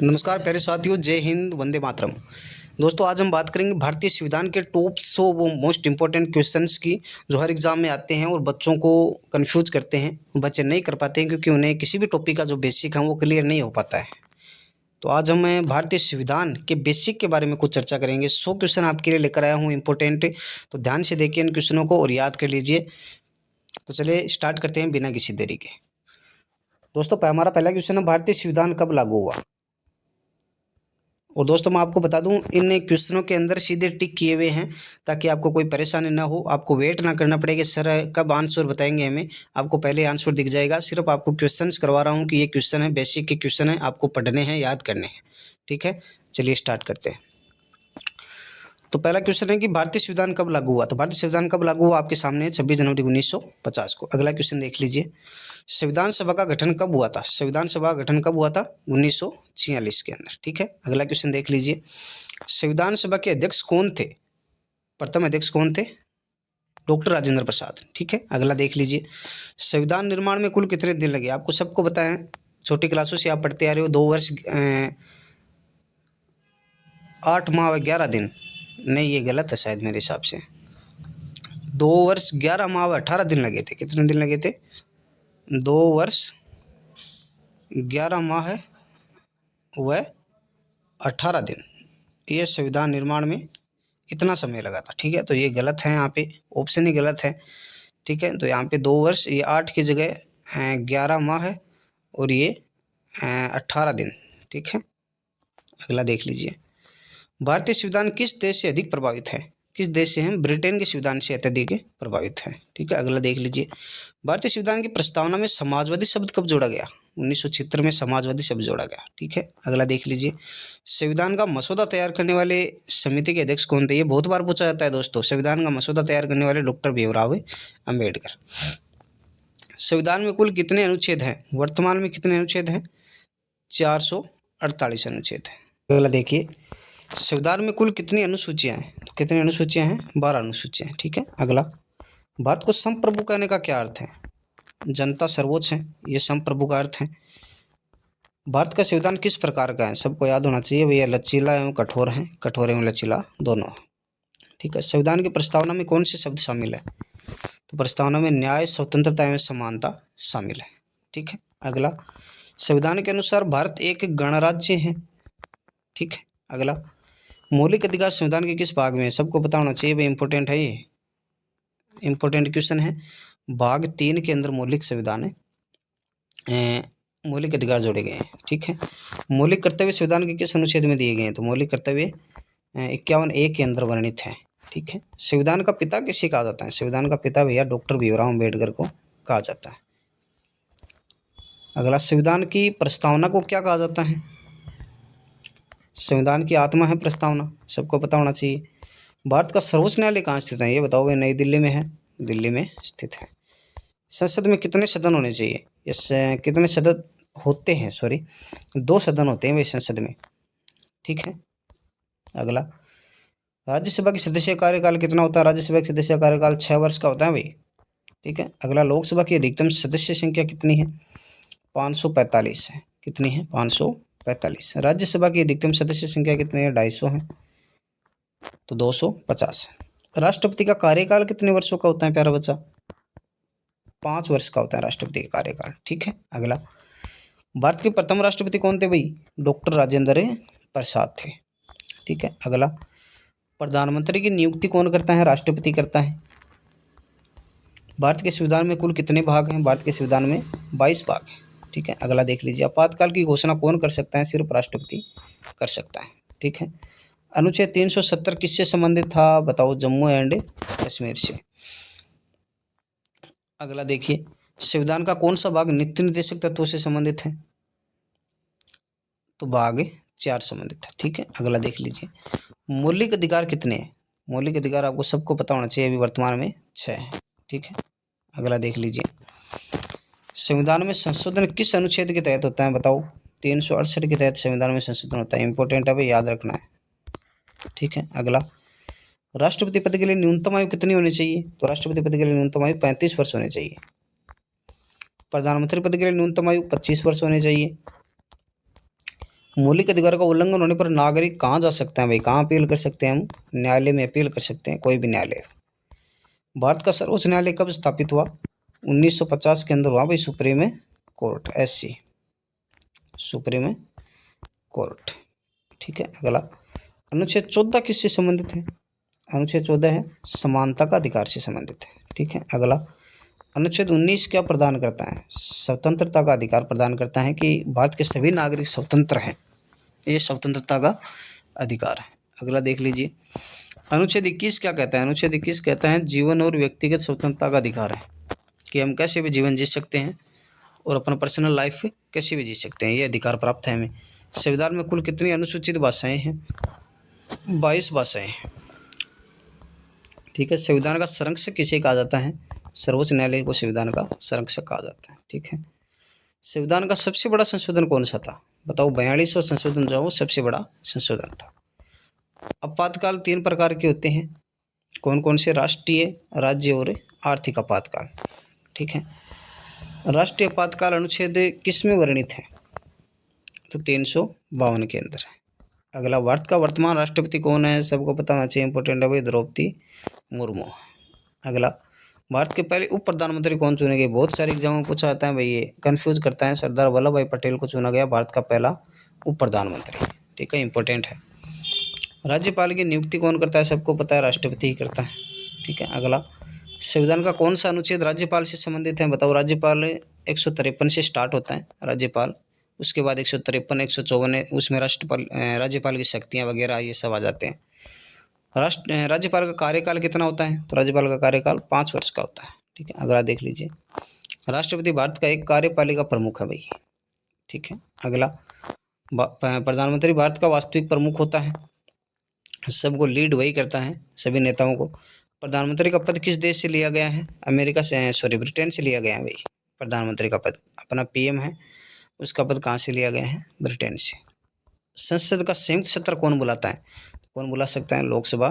नमस्कार प्यारे साथियों, जय हिंद, वंदे मातरम। दोस्तों, आज हम बात करेंगे भारतीय संविधान के टॉप 100 वो मोस्ट इंपॉर्टेंट क्वेश्चंस की, जो हर एग्जाम में आते हैं और बच्चों को कंफ्यूज करते हैं। बच्चे नहीं कर पाते हैं क्योंकि उन्हें किसी भी टॉपिक का जो बेसिक है वो क्लियर नहीं हो पाता है। तो आज हम भारतीय संविधान के बेसिक के बारे में कुछ चर्चा करेंगे। 100 क्वेश्चन आपके लिए लेकर आया हूँ इंपॉर्टेंट, तो ध्यान से देखिए इन क्वेश्चनों को और याद कर लीजिए। तो चलिए स्टार्ट करते हैं बिना किसी देरी के। दोस्तों, हमारा पहला क्वेश्चन है, भारतीय संविधान कब लागू हुआ? और दोस्तों, मैं आपको बता दूं, इन क्वेश्चनों के अंदर सीधे टिक किए हुए हैं ताकि आपको कोई परेशानी ना हो, आपको वेट ना करना पड़ेगा सर कब आंसर बताएंगे हमें। आपको पहले आंसर दिख जाएगा। सिर्फ आपको क्वेश्चंस करवा रहा हूं कि ये क्वेश्चन है, बेसिक के क्वेश्चन है, आपको पढ़ने हैं, याद करने हैं। ठीक है, चलिए स्टार्ट करते हैं। तो पहला क्वेश्चन है कि भारतीय संविधान कब लागू हुआ? तो भारतीय संविधान कब लागू हुआ आपके सामने है, 26 जनवरी 1950 को। अगला क्वेश्चन देख लीजिए, संविधान सभा का गठन कब हुआ था? संविधान सभा का गठन कब हुआ था? 1946 के अंदर। ठीक है, अगला क्वेश्चन देख लीजिए, संविधान सभा के अध्यक्ष कौन थे? प्रथम अध्यक्ष कौन थे? डॉक्टर राजेंद्र प्रसाद। ठीक है, अगला देख लीजिए, संविधान निर्माण में कुल कितने दिन लगे? आपको सबको बताएं, छोटी क्लासों से आप पढ़ते आ रहे हो। 2 वर्ष 8 माह व 11 दिन। नहीं, ये गलत है शायद मेरे हिसाब से। 2 वर्ष 11 माह व 18 दिन लगे थे। कितने दिन लगे थे? 2 वर्ष 11 माह व 18 दिन। ये संविधान निर्माण में इतना समय लगा था। ठीक है, तो ये गलत है, यहाँ पे ऑप्शन ही गलत है। ठीक है, तो यहाँ पे 2 वर्ष, ये 8 की जगह 11 माह है और ये 18 दिन। ठीक है, अगला देख लीजिए, भारतीय संविधान किस देश से अधिक प्रभावित है? किस देश से हैं? ब्रिटेन के संविधान से अत्यधिक प्रभावित है। ठीक है, अगला देख लीजिए, भारतीय संविधान की प्रस्तावना में समाजवादी शब्द कब जोड़ा गया? 1976 में समाजवादी शब्द जोड़ा गया। ठीक है, अगला देख लीजिए, संविधान का मसौदा तैयार करने वाले समिति के अध्यक्ष कौन थे? ये बहुत बार पूछा जाता है दोस्तों। संविधान का मसौदा तैयार करने वाले डॉक्टर भीमराव अम्बेडकर। संविधान में कुल कितने अनुच्छेद हैं? वर्तमान में कितने अनुच्छेद हैं? 448 अनुच्छेद है। अगला देखिए, संविधान में कुल कितनी अनुसूचियां हैं? तो कितनी अनुसूचियां हैं? 12 अनुसूचियां हैं। ठीक है, अगला, भारत को संप्रभु कहने का क्या अर्थ है? जनता सर्वोच्च है, ये संप्रभु का अर्थ है। भारत का संविधान किस प्रकार का है? सबको याद होना चाहिए भैया, लचीला एवं कठोर है, कठोर एवं लचीला दोनों। ठीक है, संविधान की प्रस्तावना में कौन से शब्द शामिल है? तो प्रस्तावना में न्याय, स्वतंत्रता एवं समानता शामिल है। ठीक है, अगला, संविधान के अनुसार भारत एक गणराज्य है। ठीक है, अगला, मौलिक अधिकार संविधान के किस भाग में है? सबको पता होना चाहिए भाई, इंपॉर्टेंट है, ये इंपॉर्टेंट क्वेश्चन है। भाग 3 के अंदर मौलिक संविधान है, मौलिक अधिकार जोड़े गए हैं। ठीक है, मौलिक कर्तव्य संविधान के किस अनुच्छेद में दिए गए हैं? तो मौलिक कर्तव्य 51A के अंदर वर्णित है। ठीक है, संविधान का पिता किसे कहा जाता है? संविधान का पिता भैया डॉक्टर भीमराव अम्बेडकर को कहा जाता है। अगला, संविधान की प्रस्तावना को क्या कहा जाता है? संविधान की आत्मा है प्रस्तावना, सबको पता होना चाहिए। भारत का सर्वोच्च न्यायालय कहाँ स्थित है? ये बताओ भाई, नई दिल्ली में है, दिल्ली में स्थित है। संसद में कितने सदन होने चाहिए? कितने सदन होते हैं? सॉरी, 2 सदन होते हैं भाई संसद में। ठीक है, अगला, राज्यसभा के सदस्य कार्यकाल कितना होता है? राज्यसभा के सदस्य कार्यकाल 6 वर्ष का होता है भाई। ठीक है, अगला, लोकसभा की अधिकतम सदस्य संख्या कितनी है? 545 है। कितनी है? 545। राज्यसभा की अधिकतम सदस्य संख्या कितनी है? 250 है, तो 250 है। राष्ट्रपति का कार्यकाल कितने वर्षों का होता है प्यारा बच्चा? 5 वर्ष का होता है राष्ट्रपति का कार्यकाल। ठीक है, अगला, भारत के प्रथम राष्ट्रपति कौन थे भाई? डॉक्टर राजेंद्र प्रसाद थे। ठीक है, अगला, प्रधानमंत्री की नियुक्ति कौन करता है? राष्ट्रपति करता है। भारत के संविधान में कुल कितने भाग हैं? भारत के संविधान में 22 भाग हैं। ठीक है, अगला देख लीजिए, आपातकाल की घोषणा कौन कर सकता है? सिर्फ राष्ट्रपति कर सकता है। ठीक है, अनुच्छेद 370 किससे संबंधित था? बताओ, जम्मू एंड कश्मीर से। अगला देखिए, संविधान का कौन सा भाग नीति निर्देशक तत्वों से संबंधित है? तो भाग 4 संबंधित है। ठीक है, अगला देख लीजिए, मौलिक अधिकार कितने हैं? मौलिक अधिकार आपको सबको पता होना चाहिए, अभी वर्तमान में 6 है। ठीक है, अगला देख लीजिए, संविधान में संशोधन किस अनुच्छेद के तहत होता है? बताओ, 368 के तहत संविधान में संशोधन होता है। इंपॉर्टेंट है भाई, याद रखना है। ठीक है, अगला, राष्ट्रपति पद के लिए न्यूनतम आयु कितनी होनी चाहिए? तो राष्ट्रपति पद के लिए न्यूनतम आयु 35 वर्ष होनी चाहिए। प्रधानमंत्री पद के लिए न्यूनतम आयु 25 वर्ष होनी चाहिए। मौलिक अधिकार का उल्लंघन होने पर नागरिक कहाँ जा सकते हैं भाई, कहाँ अपील कर सकते हैं हम? न्यायालय में अपील कर सकते हैं, कोई भी न्यायालय। भारत का सर्वोच्च न्यायालय कब स्थापित हुआ? 1950 के अंदर हुआ भाई, supreme court, SC supreme court. ठीक है, अगला अनुच्छेद 14 किससे संबंधित है? अनुच्छेद 14 है समानता का अधिकार से संबंधित है। ठीक है, अगला अनुच्छेद 19 क्या प्रदान करता है? स्वतंत्रता का अधिकार प्रदान करता है कि भारत के सभी नागरिक स्वतंत्र हैं, ये स्वतंत्रता का अधिकार है। अगला देख लीजिए, अनुच्छेद 21 क्या कहता है? अनुच्छेद 21 कहता है जीवन और व्यक्तिगत स्वतंत्रता का अधिकार है, कि हम कैसे भी जीवन जी सकते हैं और अपना पर्सनल लाइफ कैसे भी जी सकते हैं, ये अधिकार प्राप्त है हमें। संविधान में कुल कितनी अनुसूचित भाषाएं हैं? 22 भाषाएं हैं। ठीक है, संविधान का संरक्षक किसे कहा जाता है? सर्वोच्च न्यायालय को संविधान का संरक्षक कहा जाता है। ठीक है, संविधान का सबसे बड़ा संशोधन कौन सा था? बताओ, 42वां संशोधन जो है वो सबसे बड़ा संशोधन था। आपातकाल 3 प्रकार के होते हैं, कौन कौन से? राष्ट्रीय, राज्य और आर्थिक आपातकाल। ठीक है, राष्ट्रीय आपातकाल अनुच्छेद किस में वर्णित है? तो 352 के अंदर है। अगला, भारत का वर्तमान राष्ट्रपति कौन है? सबको पता होना चाहिए, इंपॉर्टेंट है भाई, द्रौपदी मुर्मू। अगला, भारत के पहले उप प्रधानमंत्री कौन चुने गए? बहुत सारे एग्जाम में पूछा जाता है भाई, ये कंफ्यूज करता है। सरदार वल्लभ भाई पटेल को चुना गया भारत का पहला उप प्रधानमंत्री। ठीक है, इंपॉर्टेंट है। राज्यपाल की नियुक्ति कौन करता है? सबको पता है, राष्ट्रपति ही करता है। ठीक है, अगला, संविधान का कौन सा अनुच्छेद राज्यपाल से संबंधित है? बताओ, राज्यपाल 153 से स्टार्ट होता है राज्यपाल, उसके बाद 153, 154 उसमें राष्ट्रपाल राज्यपाल की शक्तियाँ वगैरह ये सब आ जाते हैं। राज्यपाल का कार्यकाल कितना होता है? तो राज्यपाल का कार्यकाल 5 वर्ष का होता है। ठीक है, अगला देख लीजिए, राष्ट्रपति भारत का एक कार्यपालिका प्रमुख है भाई। ठीक है, अगला, प्रधानमंत्री भारत का वास्तविक प्रमुख होता है, सबको लीड वही करता है, सभी नेताओं को। प्रधानमंत्री का पद किस देश से लिया गया है? अमेरिका से, सॉरी, ब्रिटेन से लिया गया है भाई। प्रधानमंत्री का पद, अपना पीएम है, उसका पद कहाँ से लिया गया है? ब्रिटेन से। संसद का संयुक्त सत्र कौन बुलाता है? कौन बुला सकता है? लोकसभा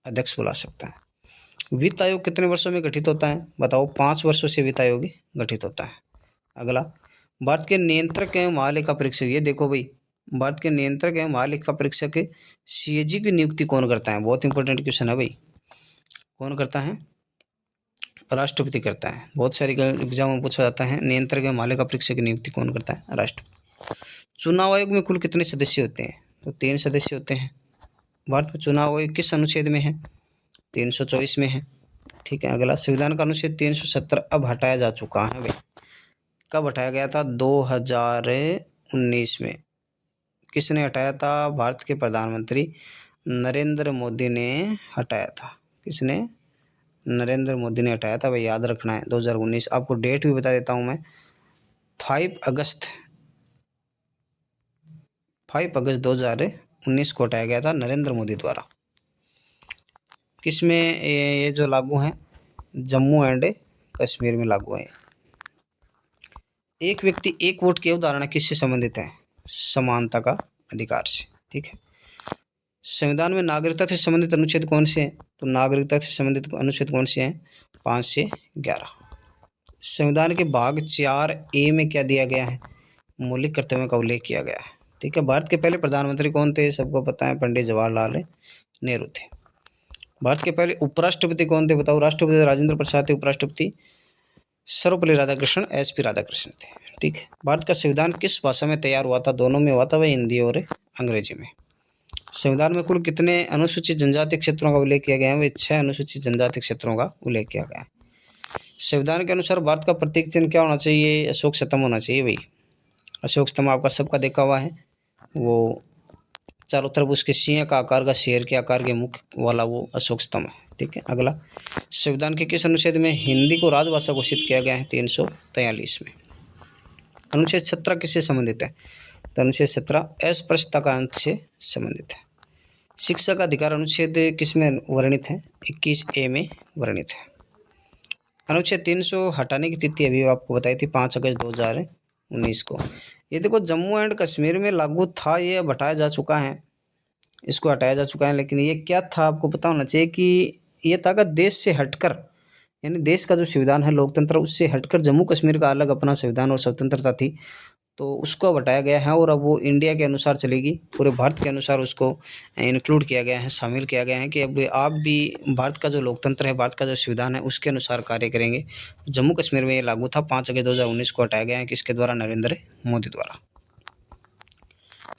अध्यक्ष बुला सकता है। वित्त आयोग कितने वर्षों में गठित होता है? बताओ, 5 वर्षों से वित्त आयोग गठित होता है। अगला, भारत के नियंत्रक एवं महालेखा परीक्षक, ये देखो भाई, भारत के नियंत्रक एवं महालेखा परीक्षक सीएजी की नियुक्ति कौन करता है? बहुत इंपॉर्टेंट क्वेश्चन है भाई, कौन करता है? राष्ट्रपति करता है। बहुत सारे एग्जाम में पूछा जाता है, नियंत्रक एवं महालेखा परीक्षक की नियुक्ति कौन करता है? राष्ट्रपति। चुनाव आयोग में कुल कितने सदस्य होते हैं? तो 3 सदस्य होते हैं। भारत में चुनाव आयोग किस अनुच्छेद में है? 324 में है। ठीक है, अगला, संविधान का अनुच्छेद 370 अब हटाया जा चुका है भाई। कब हटाया गया था? 2019 में। किसने हटाया था? भारत के प्रधानमंत्री नरेंद्र मोदी ने हटाया था। किसने? नरेंद्र मोदी ने हटाया था भाई, याद रखना है। 2019, आपको डेट भी बता देता हूँ मैं, 5 अगस्त 2019 को हटाया गया था नरेंद्र मोदी द्वारा। किस में ये जो लागू हैं? जम्मू एंड कश्मीर में लागू है। एक व्यक्ति एक वोट की अवधारणा किससे संबंधित है? समानता का अधिकार से। ठीक है, संविधान में नागरिकता से संबंधित अनुच्छेद कौन से हैं? तो नागरिकता से संबंधित अनुच्छेद कौन से हैं? 5 से 11। संविधान के भाग 4A में क्या दिया गया है? मौलिक कर्तव्यों का उल्लेख किया गया है। ठीक है, भारत के पहले प्रधानमंत्री कौन थे? सबको पता है, पंडित जवाहरलाल नेहरू थे। भारत के पहले उपराष्ट्रपति कौन थे? बताओ, राष्ट्रपति राजेंद्र प्रसाद थे, उपराष्ट्रपति सर्वपल्ली राधाकृष्णन, एसपी राधाकृष्णन थे। ठीक है, भारत का संविधान किस भाषा में तैयार हुआ था? दोनों में हुआ था वह, हिंदी और अंग्रेजी में। संविधान में कुल कितने अनुसूचित जनजाति क्षेत्रों का उल्लेख किया गया है? वह 6 अनुसूचित जनजाति क्षेत्रों का उल्लेख किया गया है। संविधान के अनुसार भारत का प्रतीक चिन्ह क्या होना चाहिए? अशोक स्तंभ होना चाहिए भाई। अशोक स्तंभ आपका सबका देखा हुआ है, वो चारों तरफ उसके सिंह का आकार का, शेर के आकार के मुख वाला वो अशोक स्तंभ है। ठीक है, अगला, संविधान के किस अनुच्छेद में हिंदी को राजभाषा घोषित किया गया है? 343 में। अनुच्छेद 17 किससे संबंधित है? तो अनुच्छेद 17 अस्पृश्यता का अंत से संबंधित है। शिक्षा का अधिकार अनुच्छेद किस में वर्णित है? 21A में वर्णित है। अनुच्छेद 300 हटाने की तिथि अभी आपको बताई थी, 5 अगस्त 2019 को। ये देखो, जम्मू एंड कश्मीर में लागू था, ये अब हटाया जा चुका है, इसको हटाया जा चुका है। लेकिन ये क्या था आपको पता होना चाहिए कि ये था कि देश से हटकर, यानी देश का जो संविधान है लोकतंत्र, उससे हटकर जम्मू कश्मीर का अलग अपना संविधान और स्वतंत्रता थी। तो उसको अब हटाया गया है और अब वो इंडिया के अनुसार चलेगी, पूरे भारत के अनुसार उसको इंक्लूड किया गया है, शामिल किया गया है कि अब आप भी भारत का जो लोकतंत्र है, भारत का जो संविधान है उसके अनुसार कार्य करेंगे। जम्मू कश्मीर में ये लागू था। 5 अगस्त 2019 को हटाया गया है, किसके द्वारा? नरेंद्र मोदी द्वारा।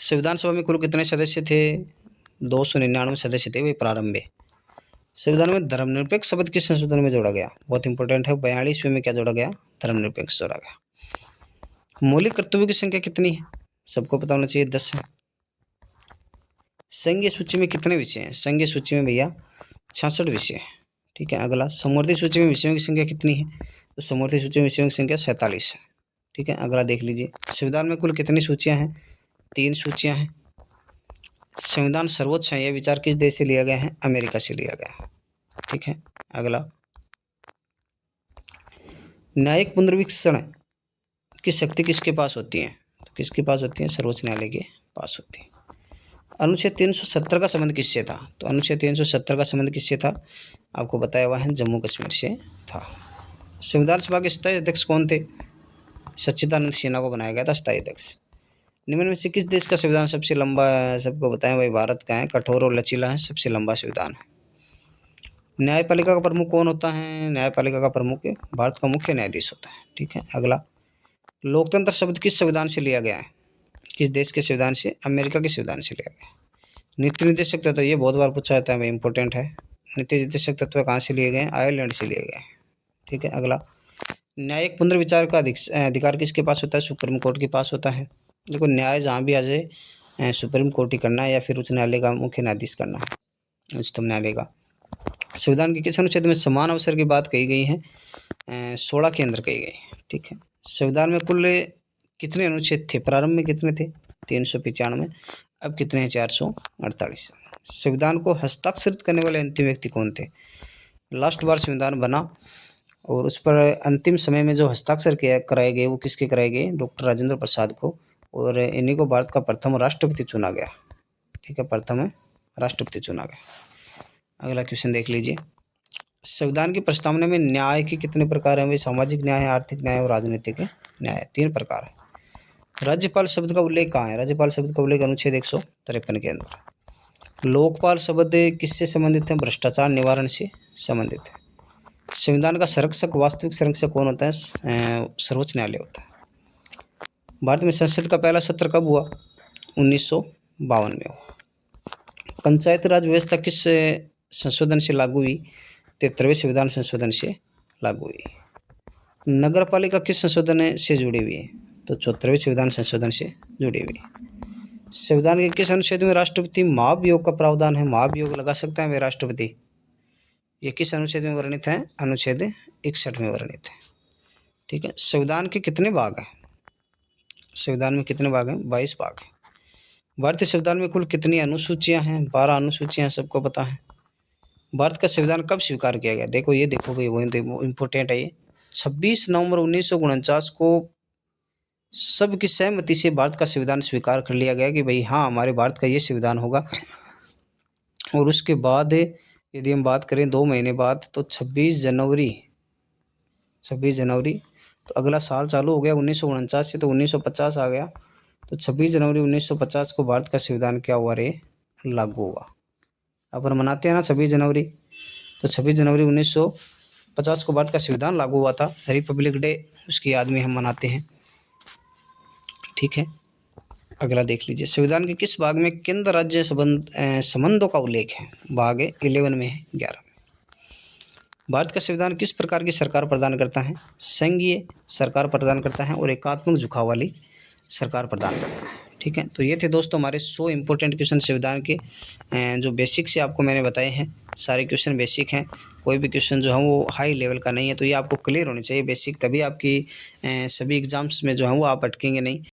संविधान सभा में कुल कितने सदस्य थे? 299 सदस्य थे वे प्रारंभ में। संविधान में धर्मनिरपेक्ष शब्द किस संशोधन में जोड़ा गया? बहुत इंपॉर्टेंट है। 42वें में क्या जोड़ा गया? धर्मनिरपेक्ष जोड़ा गया। मौलिक कर्तव्यों की संख्या कितनी है? सबको पता होना चाहिए, 10 है। संघीय सूची में कितने विषय हैं? संघीय सूची में भैया 66 विषय हैं। ठीक है। अगला, समवर्ती सूची में विषयों की संख्या कितनी है? तो समवर्ती सूची में विषयों की संख्या 47 है। ठीक है। अगला देख लीजिए, संविधान में कुल कितनी सूचियां हैं? 3 सूचियां हैं। संविधान सर्वोच्च है, यह विचार किस देश से लिया गया है? अमेरिका से लिया गया है। ठीक है। अगला, न्यायिक पुनर्वीक्षण की शक्ति किसके पास होती है? तो किसके पास होती है? सर्वोच्च न्यायालय के पास होती है। अनुच्छेद 370 का संबंध किससे था? तो अनुच्छेद 370 का संबंध किससे था? आपको बताया हुआ है, जम्मू कश्मीर से था। संविधान सभा के स्थायी अध्यक्ष कौन थे? सच्चिदानंद सिन्हा को बनाया गया था स्थायी अध्यक्ष। निम्न में से किस देश का संविधान सबसे लंबा है? सबको बताएं भाई, भारत का है। कठोर और लचीला है, सबसे लंबा संविधान है। न्यायपालिका का प्रमुख कौन होता है? न्यायपालिका का प्रमुख भारत का मुख्य न्यायाधीश होता है। ठीक है। अगला, लोकतंत्र शब्द किस संविधान से लिया गया है? किस देश के संविधान से? अमेरिका के संविधान से लिया गया। नीति निर्देशक तत्व, ये बहुत बार पूछा जाता है भाई, इंपॉर्टेंट है। नीति निर्देशक तत्व कहाँ से लिए गए? आयरलैंड से लिए गए। ठीक है। अगला, न्यायिक पुनर्विचार का अधिकार किसके पास होता है? सुप्रीम कोर्ट के पास होता है। देखो, न्याय जहाँ भी आ जाए, सुप्रीम कोर्ट ही करना है या फिर उच्च न्यायालय का मुख्य न्यायाधीश करना है, उच्चतम न्यायालय का। संविधान के किस अनुच्छेद में समान अवसर की बात कही गई है? 16 के अंदर कही गई। ठीक है। संविधान में कुल कितने अनुच्छेद थे? प्रारंभ में कितने थे? 395। अब कितने हैं? 448। संविधान को हस्ताक्षरित करने वाले अंतिम व्यक्ति कौन थे? लास्ट बार संविधान बना और उस पर अंतिम समय में जो हस्ताक्षर कराए गए, वो किसके कराए गए? डॉक्टर राजेंद्र प्रसाद को। और इन्हीं को भारत का प्रथम राष्ट्रपति चुना गया। ठीक है। प्रथम राष्ट्रपति चुना गया। अगला क्वेश्चन देख लीजिए, संविधान की प्रस्तावना में न्याय के कितने प्रकार हैं? सामाजिक न्याय है, आर्थिक न्याय और राजनीतिक न्याय, 3 प्रकार है। राज्यपाल शब्द का उल्लेख कहाँ है? राज्यपाल शब्द का उल्लेख अनुच्छेद 153 के अंदर। लोकपाल शब्द किससे संबंधित है? भ्रष्टाचार निवारण से संबंधित है। संविधान का संरक्षक, वास्तविक संरक्षक कौन होता है? सर्वोच्च न्यायालय होता है। भारत में संसद का पहला सत्र कब हुआ? 1952 में हुआ। पंचायत राज व्यवस्था किस संशोधन से लागू हुई? 73वें संविधान संशोधन से लागू हुई। नगर पालिका किस संशोधन से जुड़ी हुई है? तो 74वें संविधान संशोधन से जुड़ी हुई है। संविधान के किस अनुच्छेद में राष्ट्रपति महाभियोग का प्रावधान है? महाभियोग लगा सकता है वे राष्ट्रपति। ये किस अनुच्छेद में वर्णित है? अनुच्छेद 61 में वर्णित है। ठीक है। संविधान के कितने भाग हैं? संविधान में कितने भाग हैं? 22 भाग हैं। भारतीय संविधान में कुल कितनी अनुसूचियां हैं? 12 अनुसूचियां, सबको पता है। भारत का संविधान कब स्वीकार किया गया? देखो, ये देखो भाई, वो इम्पोर्टेंट है ये। 26 नवंबर 1949 को सबकी सहमति से भारत का संविधान स्वीकार कर लिया गया कि भाई हाँ, हमारे भारत का ये संविधान होगा। और उसके बाद यदि हम बात करें 2 महीने बाद, तो 26 जनवरी, तो अगला साल चालू हो गया 1949 से, तो 1950 आ गया। तो 26 जनवरी 1950 को भारत का संविधान क्या हुआ रे? लागू हुआ। अपन मनाते हैं ना 26 जनवरी, तो 26 जनवरी 1950 को भारत का संविधान लागू हुआ था। रिपब्लिक डे उसकी याद में हम मनाते हैं। ठीक है। अगला देख लीजिए, संविधान के किस भाग में केंद्र राज्य संबंधों का उल्लेख है? भाग 11 में है, 11 में। भारत का संविधान किस प्रकार की सरकार प्रदान करता है? संघीय सरकार प्रदान करता है और एकात्मक झुकाव वाली सरकार प्रदान करता है। ठीक है। तो ये थे दोस्तों हमारे 100 इंपॉर्टेंट क्वेश्चन संविधान के, जो बेसिक से आपको मैंने बताए हैं। सारे क्वेश्चन बेसिक हैं, कोई भी क्वेश्चन जो है वो हाई लेवल का नहीं है। तो ये आपको क्लियर होनी चाहिए बेसिक, तभी आपकी सभी एग्जाम्स में जो है वो आप अटकेंगे नहीं।